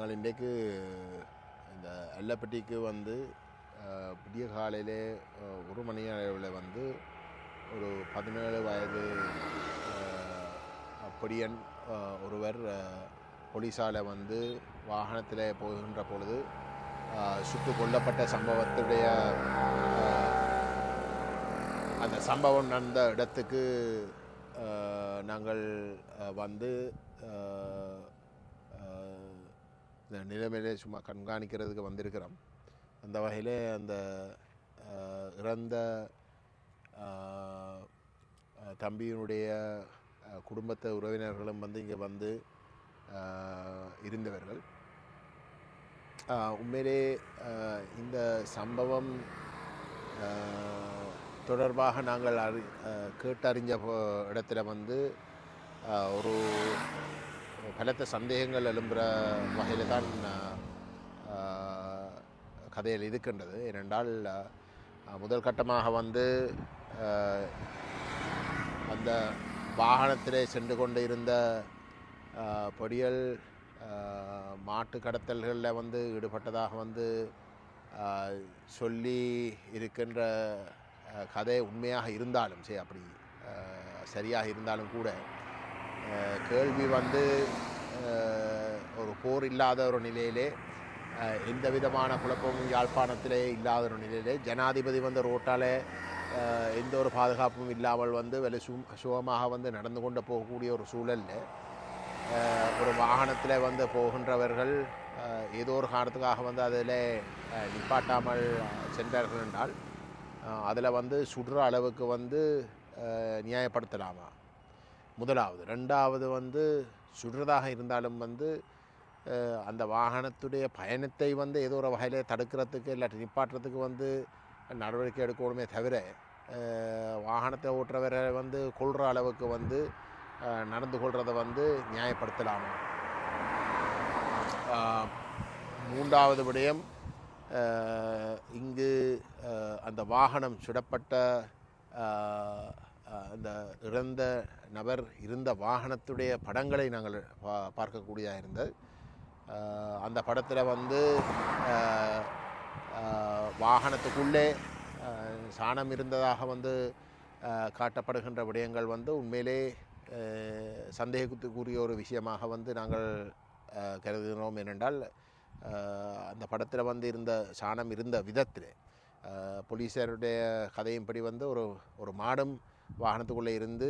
நாங்கள் இன்றைக்கு இந்த எல்லப்பட்டிக்கு வந்து விடிய காலையிலே 1 மணி அளவில் வந்து ஒரு 17 வயது பொடியன் ஒருவர் போலீஸால் வந்து வாகனத்தில் போகின்ற பொழுது சுட்டு கொல்லப்பட்ட சம்பவத்துடைய அந்த சம்பவம் நடந்த இடத்துக்கு நாங்கள் வந்து இந்த நிலைமையிலே சும்மா கண்காணிக்கிறதுக்கு வந்திருக்கிறோம். அந்த வகையில் அந்த இறந்த தம்பியினுடைய குடும்பத்தை உறவினர்களும் வந்து இங்கே வந்து இருந்தவர்கள். உண்மையிலே இந்த சம்பவம் தொடர்பாக நாங்கள் கேட்டறிஞ்ச இடத்துல வந்து ஒரு பலத்த சந்தேகங்கள் எழும்புகிற வகையில் தான் கதையில் இருக்கின்றது. ஏனென்றால் முதல் கட்டமாக வந்து அந்த வாகனத்திலே சென்று கொண்டு இருந்த பொடியல் மாட்டு கடத்தல்களில் வந்து ஈடுபட்டதாக வந்து சொல்லி இருக்கின்ற கதை உண்மையாக இருந்தாலும் சரி, அப்படி சரியாக இருந்தாலும் கூட கேள்வி வந்து ஒரு போர் இல்லாத ஒரு நிலையிலே, எந்த விதமான குழப்பமும் யாழ்ப்பாணத்திலே இல்லாத ஒரு நிலையிலே, ஜனாதிபதி வந்து ரோட்டால் எந்த ஒரு பாதுகாப்பும் இல்லாமல் வந்து சுகமாக வந்து நடந்து கொண்டு போகக்கூடிய ஒரு சூழலில் ஒரு வாகனத்தில் வந்து போகின்றவர்கள் ஏதோ ஒரு காரணத்துக்காக வந்து அதில் நிப்பாட்டாமல் சென்றார்கள் என்றால் அதில் வந்து சுடுற அளவுக்கு வந்து நியாயப்படுத்தலாமா? முதலாவது. ரெண்டாவது வந்து சுடுறதாக இருந்தாலும் வந்து அந்த வாகனத்துடைய பயணத்தை வந்து ஏதோ ஒரு வகையில் தடுக்கிறதுக்கு இல்லாட்டி நிப்பாட்டுறதுக்கு வந்து நடவடிக்கை எடுக்கணுமே தவிர வாகனத்தை ஓட்டுறவரை வந்து கொள்கிற அளவுக்கு வந்து நடந்து கொள்கிறத வந்து நியாயப்படுத்தலாமா? மூன்றாவது விடயம், இங்கு அந்த வாகனம் சுடப்பட்ட அந்த இறந்த நபர் இருந்த வாகனத்துடைய படங்களை நாங்கள் பார்க்கக்கூடியதாக இருந்தது. அந்த படத்தில் வந்து வாகனத்துக்குள்ளே சாணம் இருந்ததாக வந்து காட்டப்படுகின்ற விடயங்கள் வந்து உண்மையிலே சந்தேகத்துக்குரிய ஒரு விஷயமாக வந்து நாங்கள் கருதுகிறோம். ஏனென்றால் அந்த படத்தில் வந்து இருந்த சாணம் இருந்த விதத்தில் போலீஸாருடைய கதையின்படி வந்து ஒரு மாடும் வாகனத்துக்குள்ளே இருந்து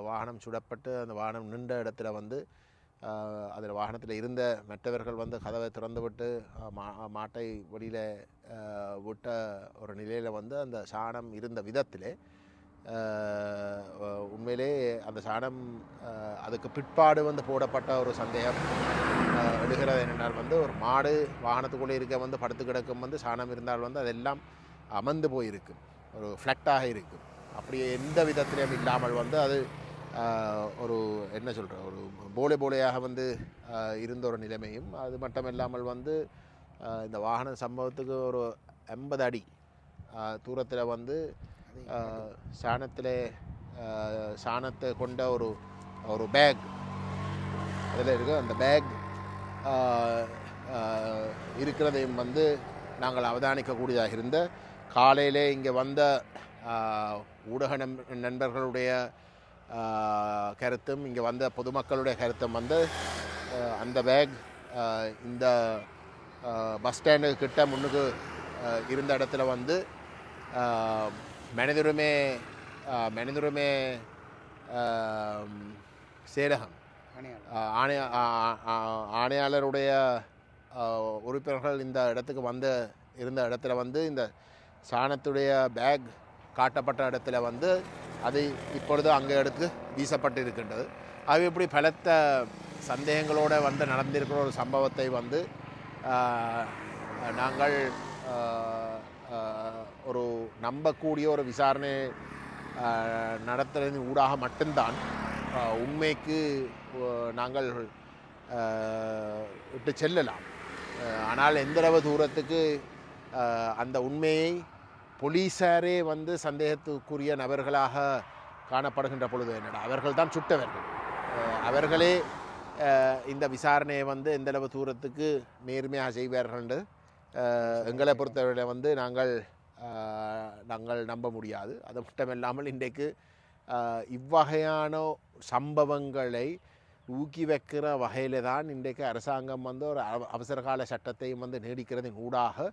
வாகனம் சுடப்பட்டு அந்த வாகனம் நின்ற இடத்துல வந்து அதில் வாகனத்தில் இருந்த மற்றவர்கள் வந்து கதவை திறந்து விட்டு மாட்டை வெளியில் விட்ட ஒரு நிலையில் வந்து அந்த சாணம் இருந்த விதத்தில் உண்மையிலே அந்த சாணம் அதுக்கு பிற்பாடு வந்து போடப்பட்ட ஒரு சந்தேகம் எழுகிறது. என்னென்றால் வந்து ஒரு மாடு வாகனத்துக்குள்ளே இருக்க வந்து படுத்து கிடக்கும் வந்து சாணம் இருந்தால் வந்து அதெல்லாம் அமர்ந்து போயிருக்கும், ஒரு ஃப்ளட்டாக இருக்கும். அப்படி எந்த விதத்திலையும் இல்லாமல் வந்து அது ஒரு என்ன சொல்கிற ஒரு போலையாக வந்து இருந்த ஒரு நிலைமையும், அது மட்டும் இல்லாமல் வந்து இந்த வாகன சம்பவத்துக்கு ஒரு 50 அடி தூரத்தில் வந்து சாணத்தை கொண்ட ஒரு பேக் அதில் இருக்குது. அந்த பேக் இருக்கிறதையும் வந்து நாங்கள் அவதானிக்கக்கூடியதாக இருந்த காலையிலே இங்கே வந்த ஊடக நண்பர்களுடைய கருத்தும் இங்கே வந்த பொதுமக்களுடைய கருத்தும் வந்து அந்த பேக் இந்த பஸ் ஸ்டாண்டு கிட்ட முன்னுக்கு இருந்த இடத்துல வந்து மனிதுரிமை சேரகம் ஆணையாளருடைய உறுப்பினர்கள் இந்த இடத்துக்கு இருந்த இடத்துல வந்து இந்த சாணத்துடைய பேக் காட்டப்பட்ட இடத்துல வந்து அது இப்பொழுது அங்கே எடுத்து வீசப்பட்டு இருக்கின்றது. அது இப்படி பலத்த சந்தேகங்களோடு வந்து நடந்திருக்கிற ஒரு சம்பவத்தை வந்து நாங்கள் ஒரு நம்பக்கூடிய ஒரு விசாரணை நடத்துறதின் ஊடாக மட்டும்தான் உண்மைக்கு நாங்கள் விட்டு செல்லலாம். ஆனால் எந்தளவு தூரத்துக்கு அந்த உண்மையை போலீஸாரே வந்து சந்தேகத்துக்குரிய நபர்களாக காணப்படுகின்ற பொழுது என்னடா அவர்கள் தான் சுட்டவர்கள், அவர்களே இந்த விசாரணையை வந்து எந்தளவு தூரத்துக்கு நேர்மையாக செய்வார்கள் என்று எங்களை பொறுத்தவரை வந்து நாங்கள் நம்ப முடியாது. அது மட்டுமில்லாமல் இன்றைக்கு இவ்வகையான சம்பவங்களை ஊக்கி வைக்கிற வகையில் தான் இன்றைக்கு அரசாங்கம் வந்து ஒரு அவசரகால சட்டத்தையும் வந்து நீடிக்கிறதின் ஊடாக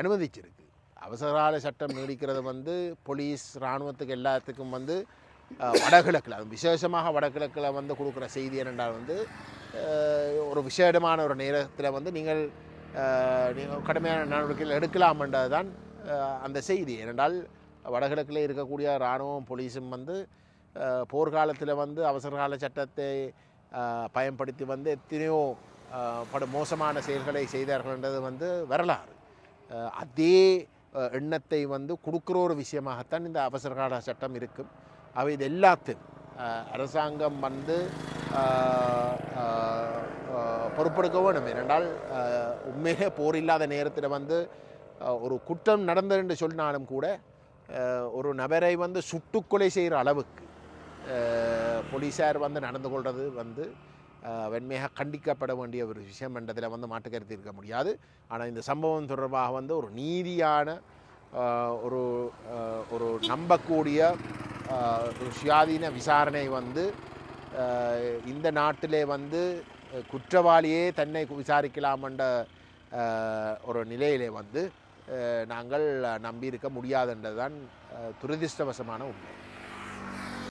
அனுமதிச்சிருக்கு. அவசரகால சட்டம் நீடிக்கிறது வந்து போலீஸ் இராணுவத்துக்கு எல்லாத்துக்கும் வந்து வடகிழக்கில், அது விசேஷமாக வடகிழக்கில் வந்து கொடுக்குற செய்தி என்னென்றால் வந்து ஒரு விசேடமான ஒரு நேரத்தில் வந்து நீங்கள் கடுமையான நடவடிக்கைகள் எடுக்கலாம்ன்றது தான் அந்த செய்தி. ஏனென்றால் வடகிழக்கில் இருக்கக்கூடிய இராணுவம் போலீஸும் வந்து போர்க்காலத்தில் வந்து அவசரகால சட்டத்தை பயன்படுத்தி வந்து எத்தனையோ மோசமான செயல்களை செய்தார்கள்ன்றது வந்து வரலாறு. அதே எண்ணத்தை வந்து கொடுக்குற ஒரு விஷயமாகத்தான் இந்த அவசரகால சட்டம் இருக்கும். அவை இது எல்லாத்தையும் அரசாங்கம் வந்து பொறுப்பெடுக்க வேண்டும். ஏனென்றால் உண்மையிலே போர் இல்லாத நேரத்தில் வந்து ஒரு குற்றம் நடந்தது என்று சொன்னாலும் கூட ஒரு நபரை வந்து சுட்டுக்கொலை செய்கிற அளவுக்கு போலீஸார் வந்து நடந்து கொள்வது வந்து வெண்மையாக கண்டிக்கப்பட வேண்டிய ஒரு விஷயம் என்றதில் வந்து மாட்டுக்கருத்து இருக்க முடியாது. ஆனால் இந்த சம்பவம் தொடர்பாக வந்து ஒரு நீதியான ஒரு நம்பக்கூடிய ஒரு சுயாதீன விசாரணை வந்து இந்த நாட்டிலே வந்து குற்றவாளியே தன்னை விசாரிக்கலாம் என்ற ஒரு நிலையிலே வந்து நாங்கள் நம்பியிருக்க முடியாதுன்றதுதான் துரதிர்ஷ்டவசமான உண்மை.